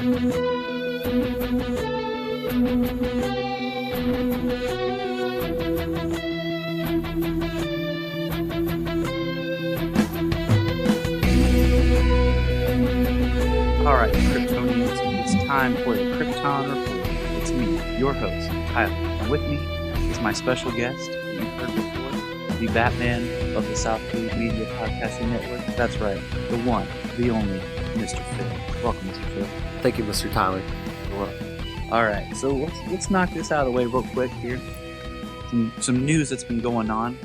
Alright, Kryptonians, it's time for the Krypton Report. It's me, your host, Tyler, and with me is my special guest, you've heard before, the Batman of the Southgate Media Podcasting Network. That's right, the one, the only, Mr. Phil. Welcome, Mr. Phil. Thank you, Mr. Tyler. Alright, so let's knock this out of the way real quick here. Some news that's been going on.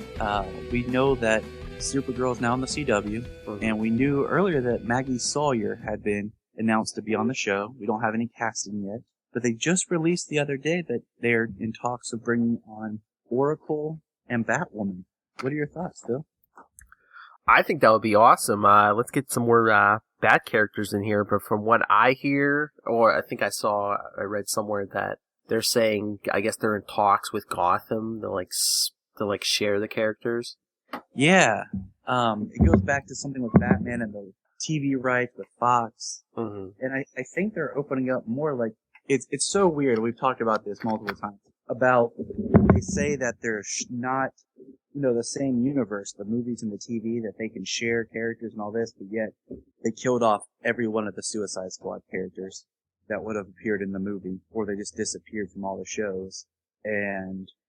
We know that Supergirl is now in the CW, and we knew earlier that Maggie Sawyer had been announced to be on the show. We don't have any casting yet, but they just released the other day that they're in talks of bringing on Oracle and Batwoman. What are your thoughts, Phil? I think that would be awesome. Let's get some more Bat characters in here, but from what I hear, or I think I read somewhere that they're saying, I guess they're in talks with Gotham to share the characters. Yeah. It goes back to something with Batman and the TV rights with Fox. Mm-hmm. And I think they're opening up more like, it's so weird. We've talked about this multiple times about, they say that there's not, the same universe, the movies and the TV, that they can share characters and all this, but yet they killed off every one of the Suicide Squad characters that would have appeared in the movie, or they just disappeared from all the shows.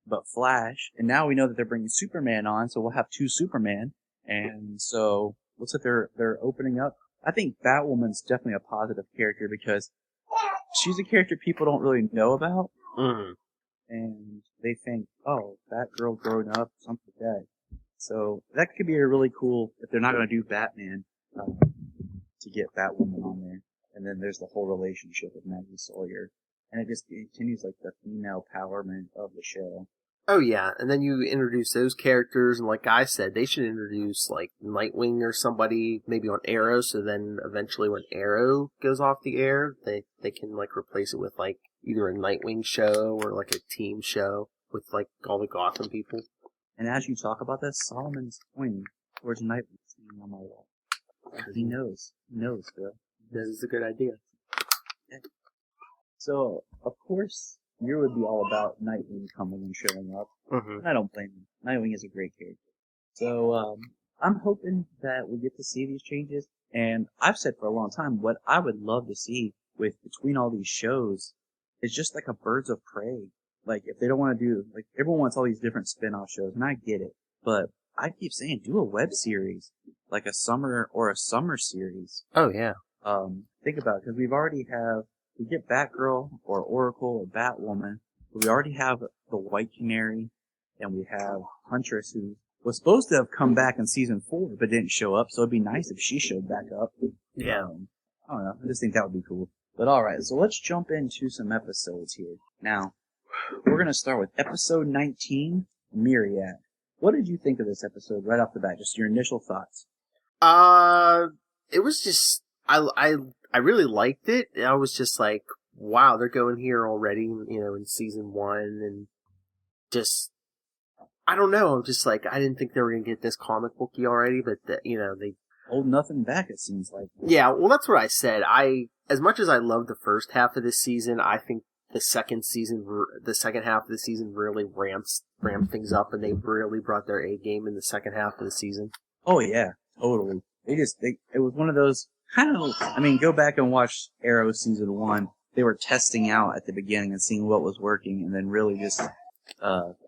But Flash, and now we know that they're bringing Superman on, so we'll have two Superman, and so looks like they're opening up. I think Batwoman's definitely a positive character because she's a character people don't really know about, and they think, oh, that girl growing up, something like that. So that could be a really cool, if they're not going to do Batman, to get Batwoman on there. And then there's the whole relationship with Maggie Sawyer. And it just continues like the female empowerment of the show. Oh yeah, and then you introduce those characters, and like I said, they should introduce like Nightwing or somebody maybe on Arrow, so then eventually when Arrow goes off the air, they can like replace it with like either a Nightwing show or like a team show with like all the Gotham people. And as you talk about this, Solomon's pointing towards Nightwing sitting on my wall. He knows, Phil. This is a good idea. Yeah. So, of course, you would be all about Nightwing coming and showing up. Mm-hmm. I don't blame him. Nightwing is a great character. So, I'm hoping that we get to see these changes. And I've said for a long time, what I would love to see between all these shows is just like a Birds of Prey. Like, if they don't want to do, like, everyone wants all these different spin-off shows, and I get it. But I keep saying, do a web series. Like a summer series. Oh, yeah. Think about it, because we get Batgirl or Oracle or Batwoman, but we already have the White Canary, and we have Huntress, who was supposed to have come back in season 4, but didn't show up, so it'd be nice if she showed back up. Yeah. I don't know, I just think that would be cool. But alright, so let's jump into some episodes here. Now, we're gonna start with episode 19, Myriad. What did you think of this episode right off the bat? Just your initial thoughts. It was just, I really liked it. I was just like, wow, they're going here already, in season 1, and just, I don't know, I'm just like, I didn't think they were going to get this comic booky already, but, they hold nothing back, it seems like. Yeah, well, that's what I said. As much as I loved the first half of this season, I think the second half of the season really ramped things up, and they really brought their A game in the second half of the season. Oh yeah, totally. It was one of those kind of, go back and watch Arrow season 1. They were testing out at the beginning and seeing what was working, and then really just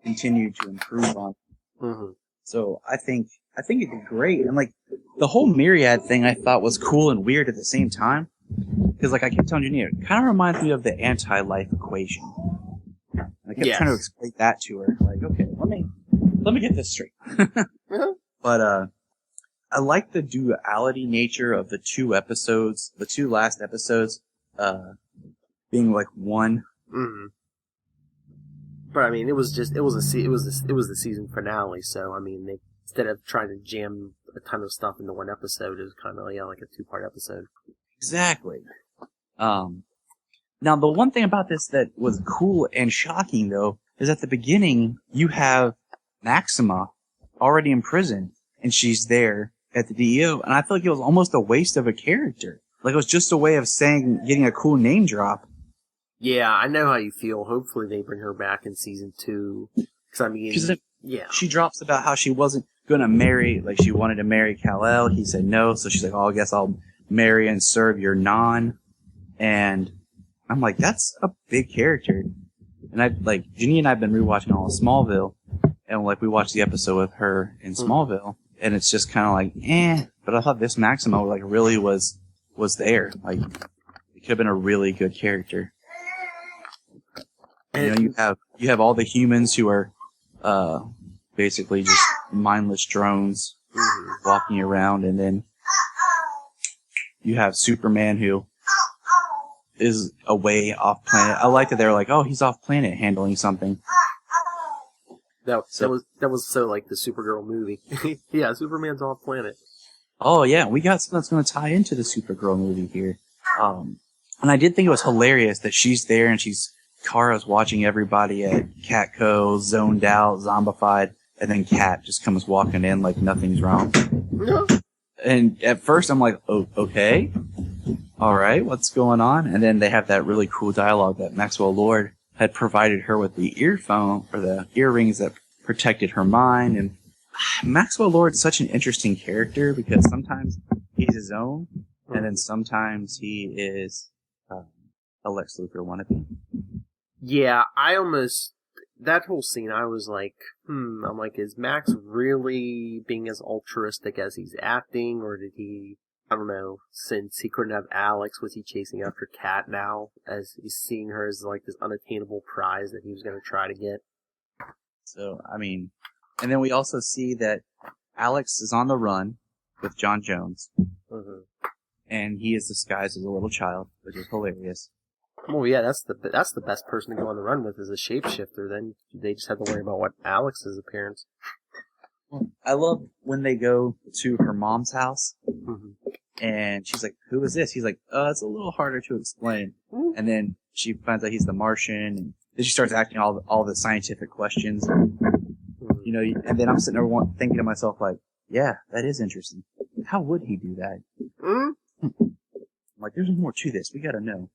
continued to improve on it. Mm-hmm. So I think it did great. And like the whole Myriad thing, I thought was cool and weird at the same time, because like I kept telling Janine, it kind of reminds me of the anti-life equation. And I kept trying to explain that to her. Like, okay, let me get this straight. But I like the duality nature of the two last episodes, being like one. Mm-hmm. But it was the season finale. So they, instead of trying to jam a ton of stuff into one episode, it was kind of like a 2-part episode. Exactly. Now the one thing about this that was cool and shocking though is at the beginning you have Maxima already in prison and she's there at the DEO, and I feel like it was almost a waste of a character. Like, it was just a way of saying, getting a cool name drop. Yeah, I know how you feel. Hopefully they bring her back in season 2. Because, I mean, she drops about how she wasn't going to marry, like, she wanted to marry Kal-El. He said no, so she's like, oh, I guess I'll marry and serve your non. And I'm like, that's a big character. And Jeannie and I have been rewatching all of Smallville. And, like, we watched the episode with her in Smallville. And it's just kind of like, But I thought this Maximo, like, really was there. Like, it could have been a really good character. You know, you have all the humans who are basically just mindless drones walking around, and then you have Superman who is away off planet. I like that they're like, oh, he's off planet handling something. That was so like the Supergirl movie. Yeah, Superman's off planet. Oh yeah, we got something that's going to tie into the Supergirl movie here. And I did think it was hilarious that she's there and Kara's watching everybody at Catco, zoned out, zombified, and then Kat just comes walking in like nothing's wrong. No. And at first I'm like, oh, okay, all right, what's going on? And then they have that really cool dialogue that Maxwell Lord had provided her with the earphone or the earrings that protected her mind. And Maxwell Lord's such an interesting character because sometimes he's his own, and then sometimes he is a Lex Luthor wannabe. Yeah, that whole scene, I was like, I'm like, is Max really being as altruistic as he's acting, or did he, I don't know, since he couldn't have Alex, was he chasing after Kat now, as he's seeing her as like this unattainable prize that he was going to try to get? So, I mean, and then we also see that Alex is on the run with John Jones, and he is disguised as a little child, which is hilarious. Well, yeah, that's the best person to go on the run with is a shapeshifter. Then they just have to worry about what Alex's appearance. Well, I love when they go to her mom's house, and she's like, "Who is this?" He's like, "It's a little harder to explain." And then she finds out he's the Martian, and then she starts asking all the scientific questions. You know, and then I'm sitting there thinking to myself, like, "Yeah, that is interesting. How would he do that?" I'm like, "There's more to this. We got to know."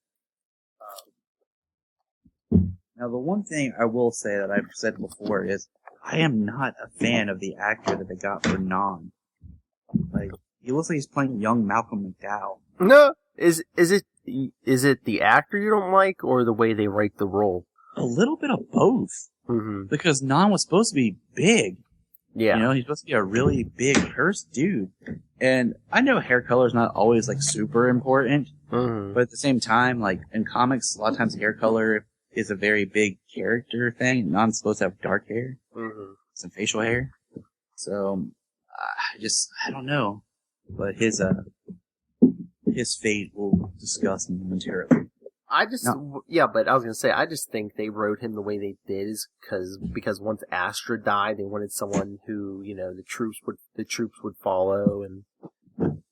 Now, the one thing I will say that I've said before is I am not a fan of the actor that they got for Non. Like, he looks like he's playing young Malcolm McDowell. No, is it the actor you don't like, or the way they write the role? A little bit of both. Because Non was supposed to be big. Yeah. You know, he's supposed to be a really big cursed dude. And I know hair color is not always, like, super important. But at the same time, like, in comics, a lot of times hair color is a very big character thing. Non's supposed to have dark hair. Some facial hair. So, I don't know. But his fate will disgust me momentarily. But I was gonna say, I just think they wrote him the way they did is because once Astra died, they wanted someone who, you know, the troops would follow, and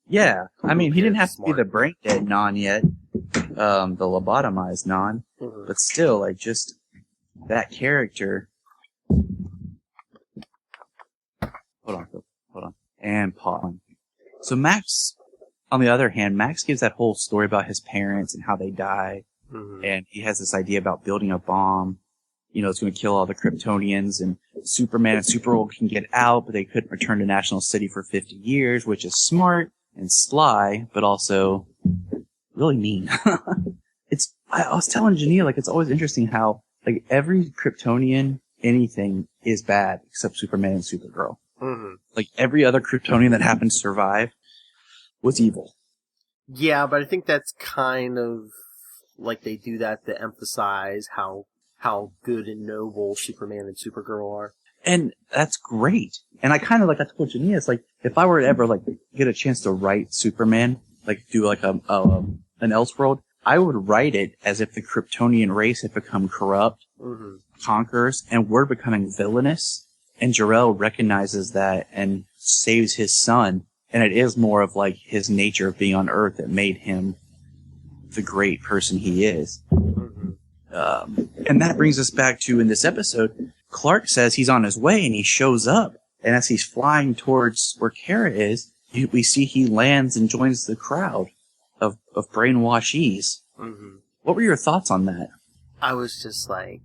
yeah, I mean, he didn't have to be the brain dead Non yet, the lobotomized Non, but still, like, just that character. Hold on, and pause. So Max, on the other hand, Max gives that whole story about his parents and how they die. And he has this idea about building a bomb. You know, it's going to kill all the Kryptonians, and Superman and Supergirl can get out, but they couldn't return to National City for 50 years, which is smart and sly, but also really mean. I was telling Jania, like, it's always interesting how, like, every Kryptonian, anything is bad except Superman and Supergirl. Like, every other Kryptonian that happened to survive was evil. Yeah, but I think that's kind of like they do that to emphasize how good and noble Superman and Supergirl are. And that's great. And I kind of, like I told Jania, it's like, if I were to ever, like, get a chance to write Superman, like, do, like, an Elseworld, I would write it as if the Kryptonian race had become corrupt, conquerors, and we're becoming villainous. And Jor-El recognizes that and saves his son. And it is more of, like, his nature of being on Earth that made him the great person he is. And that brings us back to, in this episode, Clark says he's on his way, and he shows up. And as he's flying towards where Kara is, we see he lands and joins the crowd of brainwashees. Mm-hmm. What were your thoughts on that? I was just like,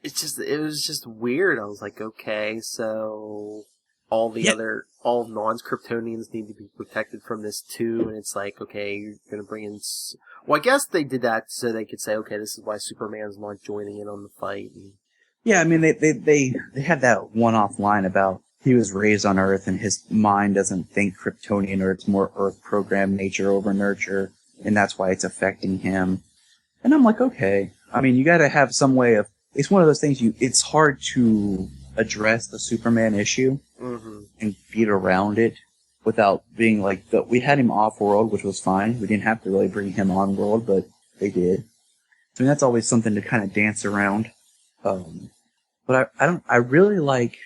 it was just weird. I was like, okay, so all non-Kryptonians need to be protected from this too, and it's like, okay, you're gonna bring in. Well, I guess they did that so they could say, okay, this is why Superman's not joining in on the fight. Yeah, I mean, they had that one-off line about he was raised on Earth and his mind doesn't think Kryptonian, or it's more Earth-programmed nature over nurture, and that's why it's affecting him. And I'm like, okay. I mean, you gotta have some way of... It's one of those things it's hard to address the Superman issue and beat around it without being like... We had him off-world, which was fine. We didn't have to really bring him on-world, but they did. So I mean, that's always something to kind of dance around. But I really like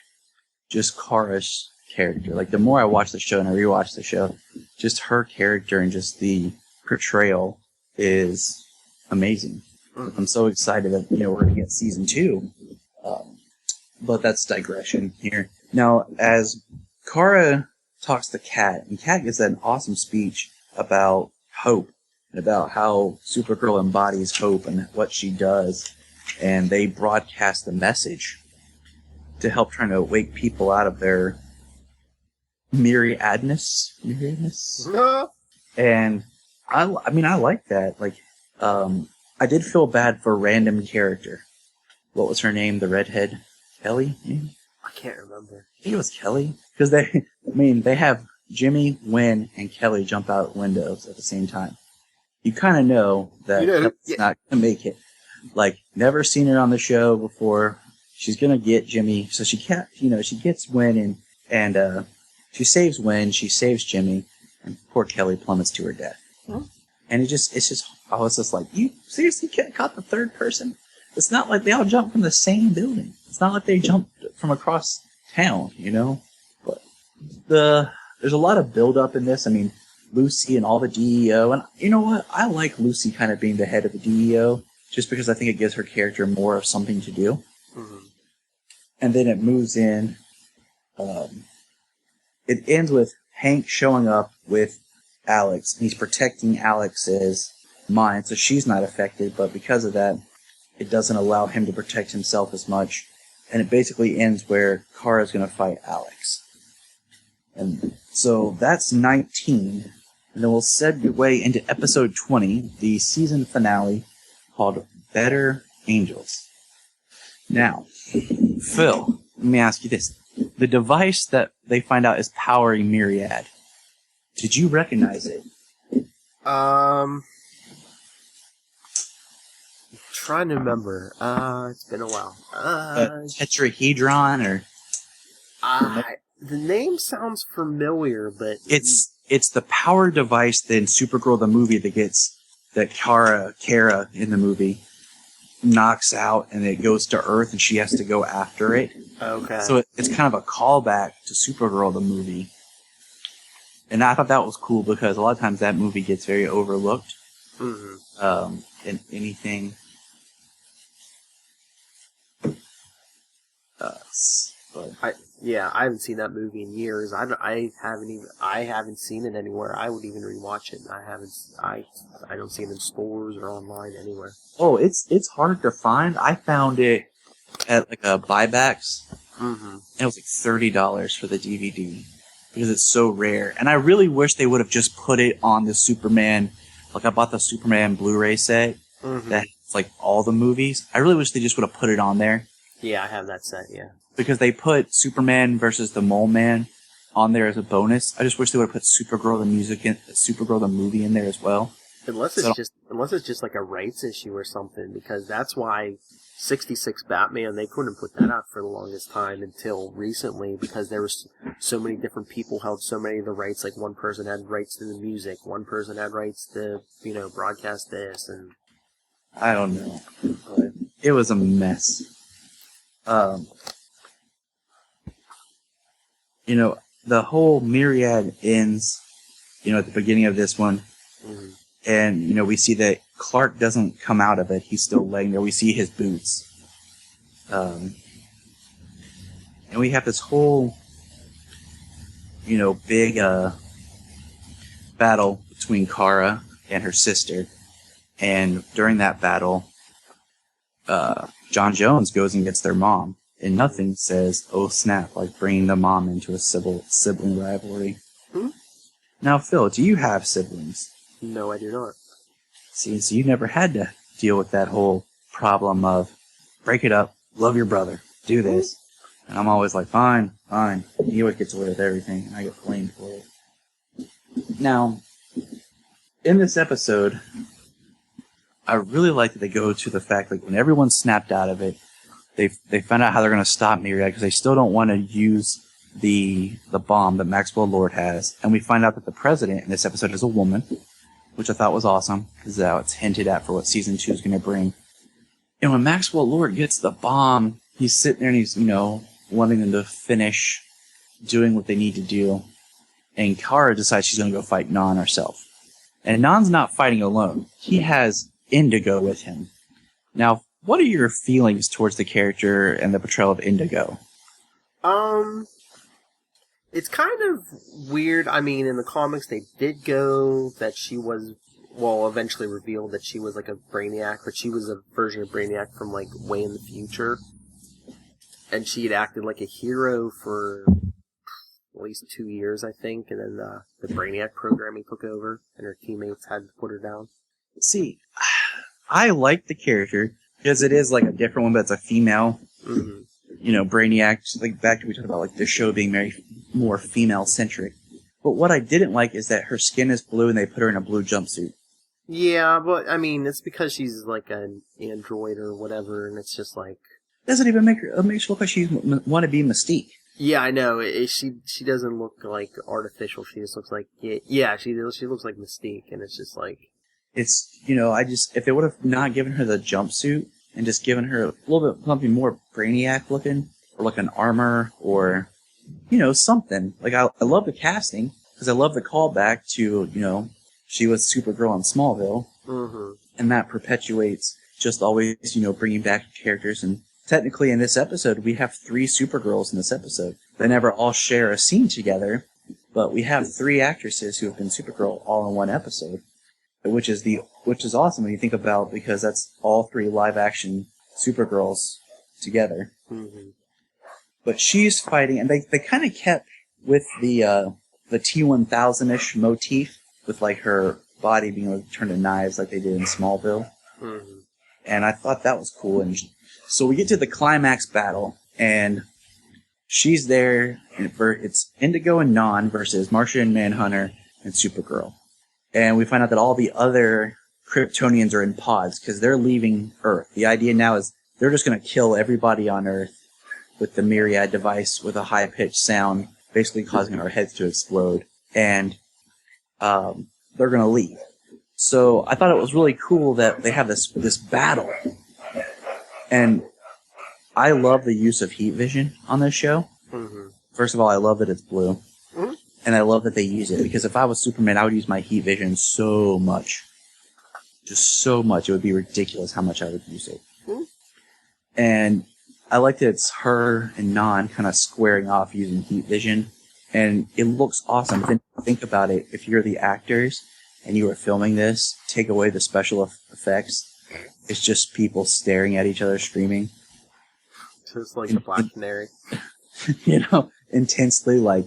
just Kara's character. Like, the more I watch the show and I rewatch the show, just her character and just the portrayal is amazing. I'm so excited that, we're going to get season 2. But that's digression here. Now, as Kara talks to Kat, and Kat gives that an awesome speech about hope, and about how Supergirl embodies hope and what she does, and they broadcast the message to help trying to wake people out of their myriadness. And I mean, I like that. Like, I did feel bad for a random character. What was her name? The redhead? Kelly? Maybe? I can't remember. I think it was Kelly. Because they have Jimmy, Wynn, and Kelly jump out windows at the same time. You kind of know that Kelly's not going to make it. Like, never seen her on the show before. She's going to get Jimmy. So she can't, she gets Wynn and she saves Wynn, she saves Jimmy, and poor Kelly plummets to her death. Hmm? And it's just, I was just like, you seriously caught the third person? It's not like they all jumped from the same building. It's not like they jumped from across town, But there's a lot of build-up in this. I mean, Lucy and all the DEO. And you know what? I like Lucy kind of being the head of the DEO, just because I think it gives her character more of something to do. Mm-hmm. And then it moves in. It ends with Hank showing up with Alex, and he's protecting Alex's mind, so she's not affected, but because of that, it doesn't allow him to protect himself as much. And it basically ends where Kara's going to fight Alex. And so that's 19. And then we'll segue into episode 20, the season finale, called Better Angels. Now, Phil, let me ask you this. The device that they find out is powering Myriad, did you recognize it? I'm trying to remember. It's been a while. Tetrahedron or... The name sounds familiar, but... It's the power device in Supergirl the movie that Kara in the movie knocks out, and it goes to Earth and she has to go after it. Okay. So it's kind of a callback to Supergirl the movie. And I thought that was cool because a lot of times that movie gets very overlooked. Mm-hmm. In anything. I haven't seen that movie in years. I haven't seen it anywhere. I would even rewatch it. I don't see it in stores or online anywhere. Oh, it's hard to find. I found it at like a buybacks. Mm-hmm. And it was like $30 for the DVD because it's so rare. And I really wish they would have just put it on the Superman. Like I bought the Superman Blu-ray set that's like all the movies. I really wish they just would have put it on there. Yeah, I have that set. Yeah. Because they put Superman versus the Mole Man on there as a bonus. I just wish they would have put Supergirl the movie in there as well. Unless it's just like a rights issue or something, because that's why 66 Batman, they couldn't put that out for the longest time until recently, because there was so many different people held so many of the rights. Like one person had rights to the music, one person had rights to broadcast this, and I don't know. But it was a mess. The whole Myriad ends, at the beginning of this one. Mm-hmm. And, we see that Clark doesn't come out of it. He's still laying there. We see his boots. And we have this whole, big, battle between Kara and her sister. And during that battle, John Jones goes and gets their mom. And nothing says, oh snap, like bringing the mom into a sibling rivalry. Hmm? Now, Phil, do you have siblings? No, I do not. See, so you never had to deal with that whole problem of break it up, love your brother, do this. And I'm always like, fine. He always gets away with everything, and I get blamed for it. Now, in this episode, I really like that they go to the fact, like, when everyone snapped out of it, they found out how they're going to stop Myriad, because they still don't want to use the bomb that Maxwell Lord has. And we find out that the president in this episode is a woman, which I thought was awesome, because now it's hinted at for what Season 2 is going to bring. And when Maxwell Lord gets the bomb, he's sitting there and he's, wanting them to finish doing what they need to do. And Kara decides she's going to go fight Non herself. And Non's not fighting alone. He has Indigo with him. Now, what are your feelings towards the character and the portrayal of Indigo? It's kind of weird. I mean, in the comics, they did go that she was, eventually revealed that she was like a Brainiac, but she was a version of Brainiac from like way in the future. And she had acted like a hero for at least 2 years, I think, and then the Brainiac programming took over, and her teammates had to put her down. See, I like the character, because it is like a different one, but it's a female, Brainiac, like back to what we talked about, like the show being very more female-centric. But what I didn't like is that her skin is blue, and they put her in a blue jumpsuit. Yeah, but, I mean, it's because she's like an android or whatever, and it's just like... Doesn't even make her look like she want to be Mystique. Yeah, I know. She doesn't look like artificial. She just looks like she looks like Mystique, and it's just like it's if they would have not given her the jumpsuit and just given her a little bit something more Brainiac looking, or like an armor, or something like I love the casting, because I love the callback to she was Supergirl in Smallville, and that perpetuates just always bringing back characters. And technically, in this episode, we have 3 Supergirls in this episode. They never all share a scene together, but we have 3 actresses who have been Supergirl all in one episode, which is awesome when you think about, because that's all 3 live-action Supergirls together. Mm-hmm. But she's fighting, and they kind of kept with the T-1000-ish motif, with like her body being able to turn to knives like they did in Smallville. Mm-hmm. And I thought that was cool. And so we get to the climax battle, and she's there. And it's Indigo and Non versus Martian Manhunter and Supergirl. And we find out that all the other Kryptonians are in pods because they're leaving Earth. The idea now is they're just going to kill everybody on Earth with the Myriad device with a high-pitched sound, basically causing our heads to explode. And they're going to leave. So I thought it was really cool that they have this battle. And I love the use of heat vision on this show. Mm-hmm. First of all, I love that it's blue. Mm-hmm. And I love that they use it, because if I was Superman, I would use my heat vision so much. Just so much. It would be ridiculous how much I would use it. Mm-hmm. And I like that it's her and Non kind of squaring off using heat vision. And it looks awesome. Then think about it. If you're the actors and you were filming this, take away the special effects. It's just people staring at each other, screaming. Just like the Black Canary. Intensely, like...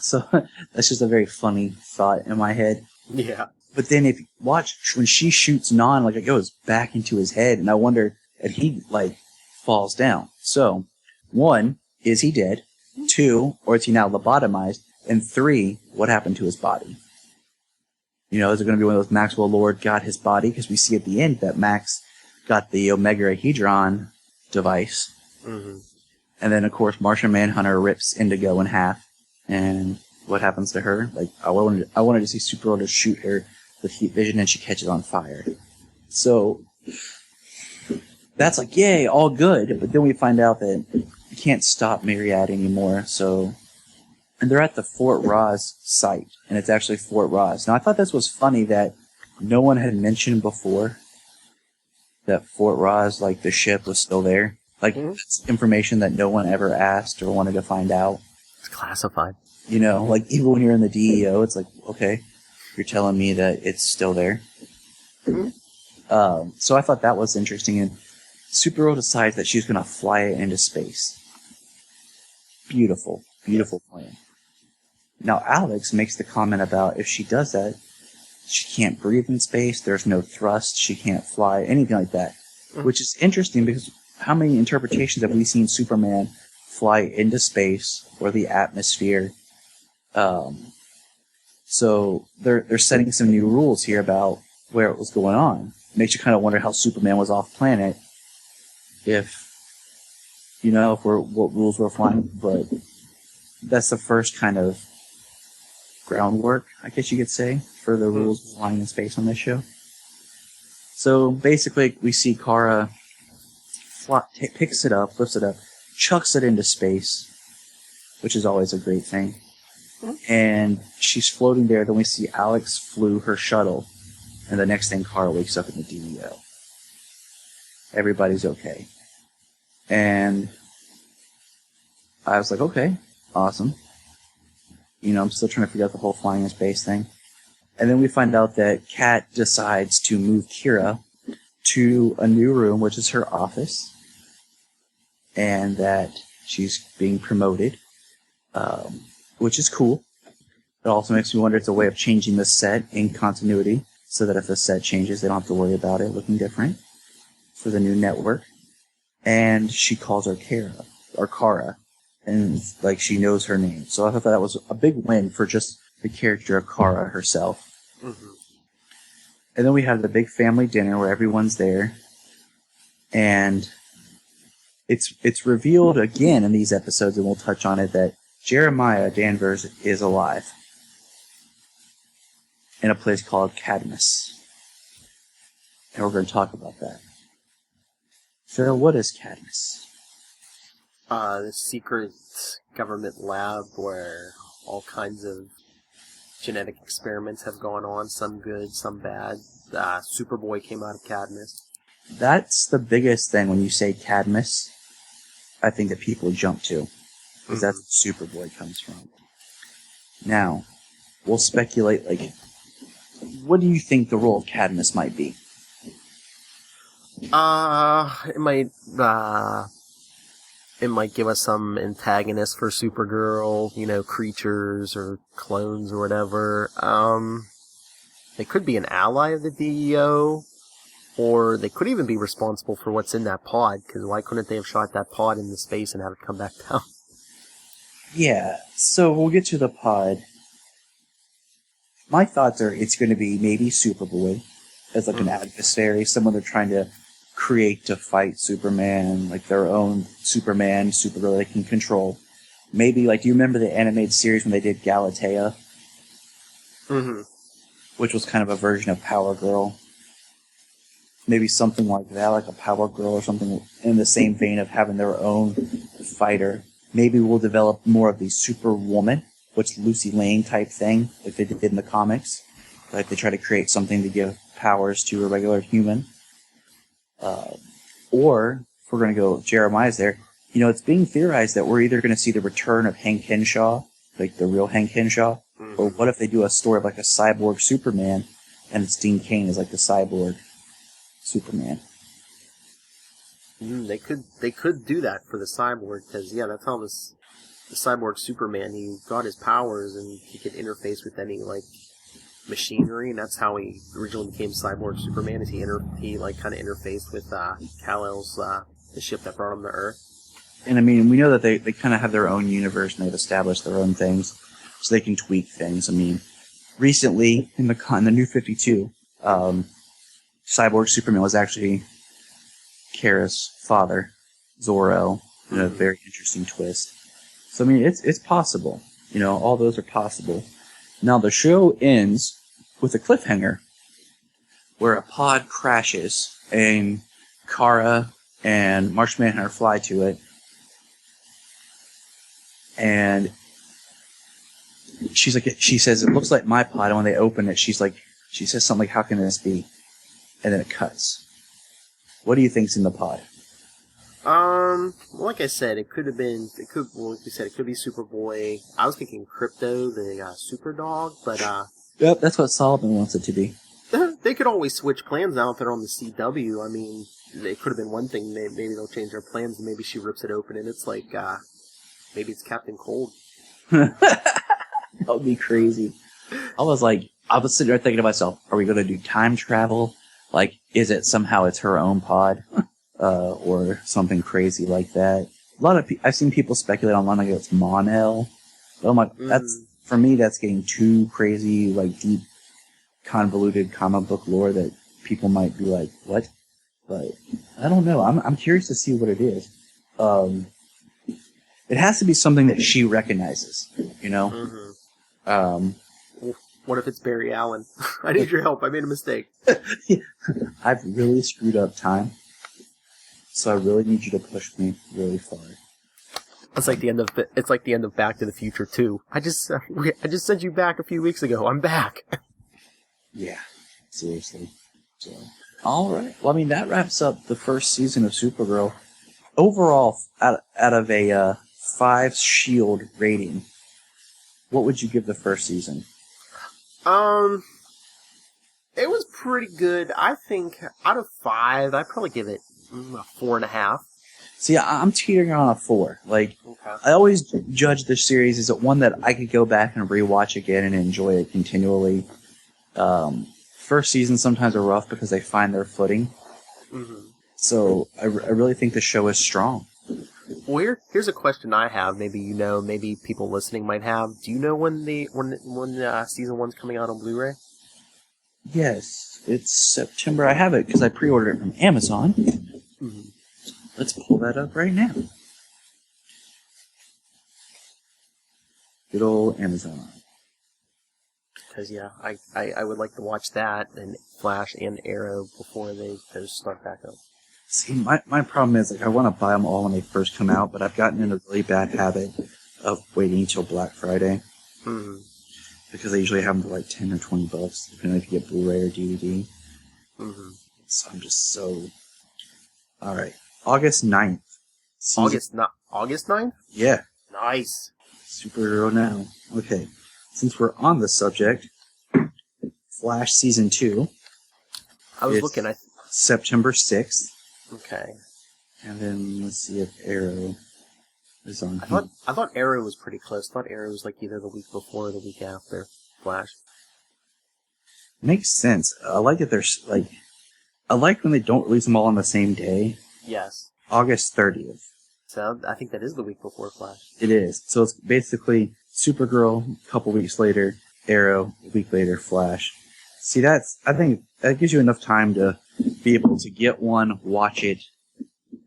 So that's just a very funny thought in my head. Yeah. But then if you watch, when she shoots Non, like, it goes back into his head, and I wonder if he, like, falls down. So, 1, is he dead? 2, or is he now lobotomized? And 3, what happened to his body? Is it going to be one of those Maxwell Lord got his body? Because we see at the end that Max got the Omega-Hedron device. Mm-hmm. And then, of course, Martian Manhunter rips Indigo in half. And what happens to her? Like, I wanted to see Supergirl just shoot her with heat vision, and she catches on fire. So, that's like, yay, all good. But then we find out that you can't stop Myriad anymore, so... And they're at the Fort Ross site, and it's actually Fort Ross. Now, I thought this was funny that no one had mentioned before that Fort Ross, like, the ship was still there. Like, it's information that no one ever asked or wanted to find out. It's classified. You know, like even when you're in the DEO, it's like, okay, you're telling me that it's still there. Mm-hmm. So I thought that was interesting, and Supergirl decides that she's going to fly it into space. Beautiful, beautiful plan. Now Alex makes the comment about if she does that, she can't breathe in space, there's no thrust, she can't fly, anything like that. Mm-hmm. Which is interesting because how many interpretations have we seen Superman fly into space or the atmosphere? So they're setting some new rules here about where it was going on. Makes you kind of wonder how Superman was off planet if what rules were flying. But that's the first kind of groundwork, I guess you could say, for the rules of flying in space on this show. So basically, we see Kara picks it up, lifts it up, chucks it into space, which is always a great thing. And she's floating there. Then we see Alex flew her shuttle. And the next thing, Kara wakes up in the DEO. Everybody's okay. And I was like, okay, awesome. I'm still trying to figure out the whole flying in space thing. And then we find out that Kat decides to move Kira to a new room, which is her office. And that she's being promoted. Which is cool. It also makes me wonder, it's a way of changing the set in continuity, so that if the set changes, they don't have to worry about it looking different for the new network. And she calls her Kara, and like she knows her name. So I thought that was a big win for just the character of Kara herself. Mm-hmm. And then we have the big family dinner where everyone's there, and it's revealed again in these episodes, and we'll touch on it, that Jeremiah Danvers is alive in a place called Cadmus. And we're going to talk about that. Phil, what is Cadmus? The secret government lab where all kinds of genetic experiments have gone on, some good, some bad. Superboy came out of Cadmus. That's the biggest thing when you say Cadmus, I think that people jump to. Because that's where Superboy comes from. Now, we'll speculate, what do you think the role of Cadmus might be? It might give us some antagonist for Supergirl, creatures or clones or whatever. They could be an ally of the DEO, or they could even be responsible for what's in that pod, because why couldn't they have shot that pod into space and have it come back down? Yeah, so we'll get to the pod. My thoughts are it's going to be maybe Superboy as an adversary, someone they're trying to create to fight Superman, like their own Supergirl they can control. Maybe, do you remember the animated series when they did Galatea? Mm-hmm. Which was kind of a version of Power Girl. Maybe something like that, like a Power Girl or something in the same vein of having their own fighter. Maybe we'll develop more of the Superwoman, which Lucy Lane type thing, like they did in the comics. Like they try to create something to give powers to a regular human. Or, if we're going to go Jeremiah's there, it's being theorized that we're either going to see the return of Hank Henshaw, like the real Hank Henshaw, or what if they do a story of a cyborg Superman, and it's Dean Cain as the cyborg Superman. They could do that for the cyborg, because that's how the cyborg Superman, he got his powers and he could interface with any machinery, and that's how he originally became cyborg Superman. Is he kind of interfaced with Kal-El's the ship that brought him to Earth. And we know that they kind of have their own universe and they've established their own things, so they can tweak things. Recently in the New 52, cyborg Superman was actually Kara's father, Zor-El, in a very interesting twist. So, it's possible. All those are possible. Now, the show ends with a cliffhanger where a pod crashes and Kara and Martian Manhunter fly to it. And she says, it looks like my pod. And when they open it, she says something like, how can this be? And then it cuts. What do you think's in the pod? Like I said, it could, like you said, it could be Superboy. I was thinking Crypto, the super dog, but Yep, that's what Solomon wants it to be. They could always switch plans now if they're on the CW. I mean, it could have been one thing. Maybe they'll change their plans, and maybe she rips it open, and it's like, maybe it's Captain Cold. That would be crazy. I was sitting there thinking to myself, are we going to do time travel? Like, is it somehow it's her own pod? Or something crazy like that. A lot of I've seen people speculate online like it's Mon-El. But I'm like, for me, that's getting too crazy, like deep, convoluted comic book lore that people might be like, what? But I don't know. I'm curious to see what it is. It has to be something that she recognizes, you know? What if it's Barry Allen? I need your help. I made a mistake. I've really screwed up time. So I really need you to push me really far. It's like the end of Back to the Future 2. I just sent you back a few weeks ago. I'm back. Yeah, seriously. So, all right. Well, I mean, that wraps up the first season of Supergirl. Overall, out of a 5 shield rating, what would you give the first season? It was pretty good. I think out of 5, I'd probably give it a 4.5. See, I'm teetering on a 4. Like, okay. I always judge this series. Is it one that I could go back and rewatch again and enjoy it continually? First seasons sometimes are rough because they find their footing. Mm-hmm. So I really think the show is strong. Well, here's a question I have. Maybe you know, maybe people listening might have. Do you know when season 1's coming out on Blu-ray? Yes, it's September. I have it because I pre-ordered it from Amazon. Mm-hmm. Let's pull that up right now. Good old Amazon. Because, yeah, I would like to watch that and Flash and Arrow before those start back up. See, my problem is, like, I want to buy them all when they first come out, but I've gotten in a really bad habit of waiting until Black Friday. Mm-hmm. Because I usually have them for like $10 or $20, depending if you get Blu-ray or DVD. Mm-hmm. So I'm just so... Alright. August 9th. August 9th? Yeah. Nice. Supergirl now. Okay. Since we're on the subject, Flash Season 2. I was looking at... September 6th. Okay. And then let's see if Arrow is on. I thought Arrow was pretty close. I thought Arrow was like either the week before or the week after Flash. Makes sense. I like that there's like, I like when they don't release them all on the same day. Yes. August 30th. So I think that is the week before Flash. It is. So it's basically Supergirl a couple weeks later, Arrow a week later, Flash. See, I think that gives you enough time to be able to get one, watch it,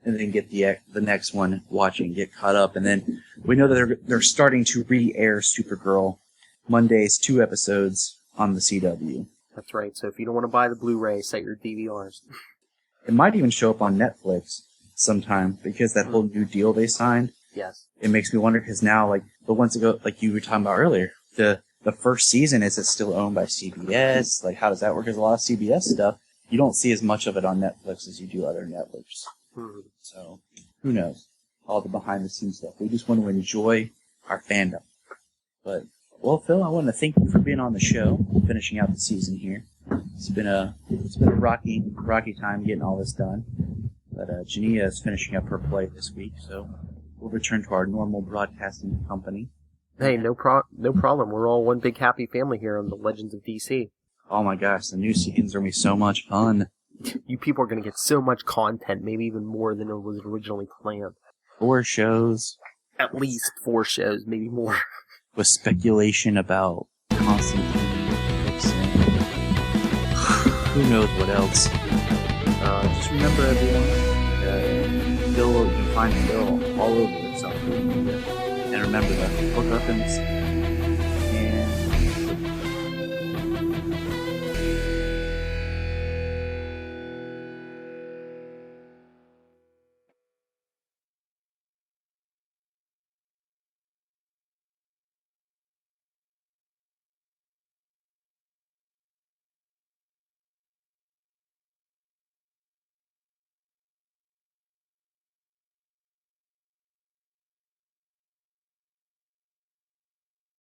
and then get the next one, watch it, and get caught up. And then we know that they're starting to re-air Supergirl Mondays, 2 episodes on the CW. That's right. So if you don't want to buy the Blu-ray, set your DVRs. It might even show up on Netflix sometime because that whole new deal they signed. Yes. It makes me wonder because now, but once ago, like you were talking about earlier, the first season, is it still owned by CBS? Like, how does that work? Because a lot of CBS stuff, you don't see as much of it on Netflix as you do other Netflix. Mm-hmm. So, who knows? All the behind-the-scenes stuff. We just want to enjoy our fandom. But, well, Phil, I want to thank you for being on the show, finishing out the season here. It's been a rocky time getting all this done. But Jania is finishing up her play this week, so we'll return to our normal broadcasting company. Hey, no problem. We're all one big happy family here on the Legends of DC. Oh my gosh, the new seasons are going to be so much fun. You people are going to get so much content, maybe even more than it was originally planned. 4 shows. At least 4 shows, maybe more. With speculation about Constantine. Who knows what else. Just remember, everyone, Phil, you can find Phil all over social media. And remember to hook up and